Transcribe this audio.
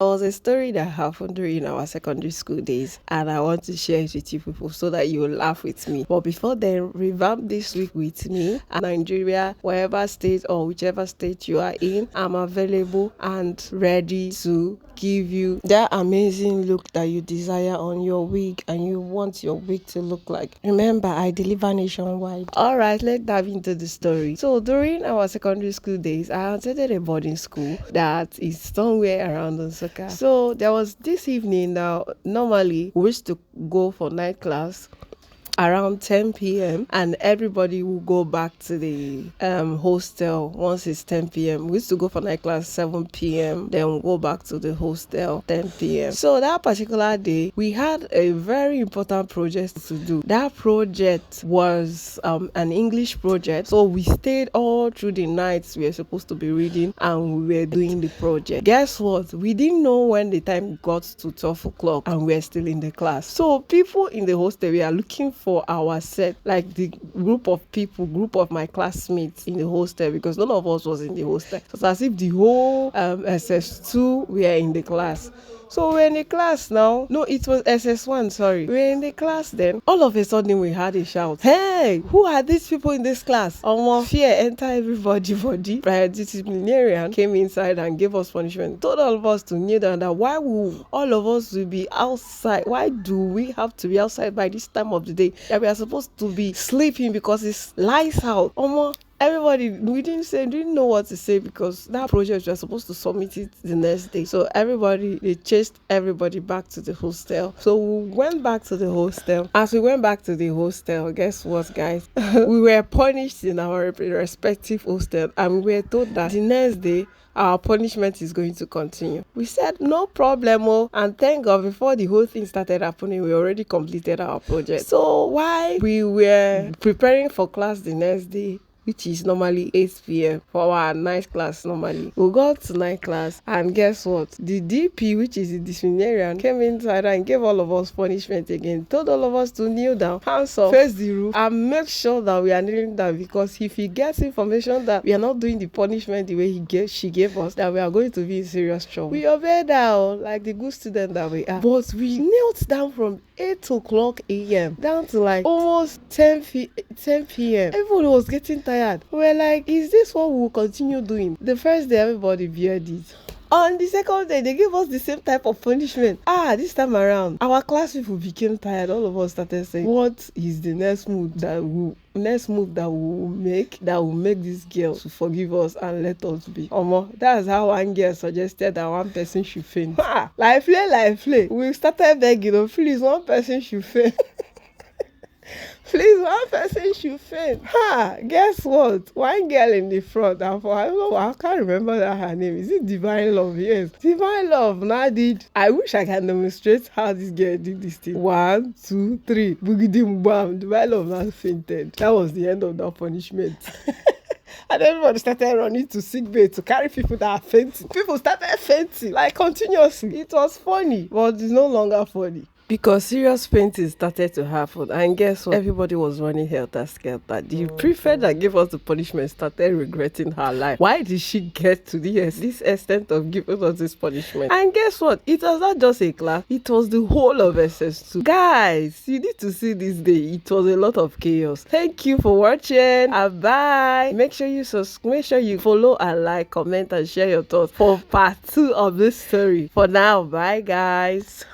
was a story that happened during our secondary school days, and I want to share it with you people so that you will laugh with me. But before then, revamp this week with me. Nigeria, wherever state or whichever state you are in, I'm available and ready to give you that amazing look that you desire on your wig and you want your wig to look like. Remember, I deliver nationwide. All right, let's dive into the story. So during our secondary school days, I attended a boarding school that is somewhere around Nsukka. So there was this evening that normally we used to go for night class around 10 p.m. and everybody will go back to the hostel once it's 10 p.m. We used to go for night class 7 p.m. then we'll go back to the hostel 10 p.m. So that particular day we had a very important project to do. That project was an English project, so we stayed all through the nights. We were supposed to be reading and we were doing the project. Guess what? We didn't know when the time got to 12 o'clock and we were still in the class. So people in the hostel, we are looking for our set, like the group of my classmates in the hostel, because none of us was in the hostel. It was as if the whole SS2 were in the class. So we're in the class now. No, it was SS1, sorry. We're in the class then. All of a sudden we had a shout. Hey, who are these people in this class? Fear enter everybody body. The disciplinarian came inside and gave us punishment. Told all of us to kneel down. That why will all of us will be outside? Why do we have to be outside by this time of the day? That we are supposed to be sleeping because it's lights out. Everybody, we didn't know what to say, because that project we were supposed to submit it the next day. So they chased everybody back to the hostel. So we went back to the hostel. As we went back to the hostel, guess what, guys? We were punished in our respective hostel, and we were told that the next day our punishment is going to continue. We said no problem, and thank God before the whole thing started happening, we already completed our project. So while we were preparing for class the next day, which is normally 8 p.m. for our night class normally, we got to night class, and guess what? The DP, which is the disciplinarian, came inside and gave all of us punishment again. Told all of us to kneel down, hands up, face the roof, and make sure that we are kneeling down, because if he gets information that we are not doing the punishment the way she gave us, that we are going to be in serious trouble. We obeyed her like the good student that we are. But we knelt down from 8 o'clock a.m. down to like almost 10 p.m. Everybody was getting tired. We're like, is this what we'll continue doing? The first day, everybody beared it. On the second day, they gave us the same type of punishment. This time around, our class people became tired. All of us started saying, what is the next move that we'll make that will make this girl to forgive us and let us be? That's how one girl suggested that one person should faint. Like play. We started begging, please, one person should faint. Please, one person should faint. Guess what? One girl in the front, I don't know, I can't remember that her name. Is it Divine Love? Yes. Divine Love now did. I wish I can demonstrate how this girl did this thing. 1, 2, 3. Boogidim bam. Divine Love now fainted. That was the end of that punishment. And everybody started running to sick bay to carry people that are fainting. People started fainting like continuously. It was funny, but it's no longer funny, because serious fainting started to happen. And guess what? Everybody was running helter-skelter. The prefect that gave us the punishment started regretting her life. Why did she get to this extent of giving us this punishment? And guess what? It was not just a class. It was the whole of SS2. Guys, you need to see this day. It was a lot of chaos. Thank you for watching. And bye. Make sure you follow and like, comment, and share your thoughts for part 2 of this story. For now, bye guys.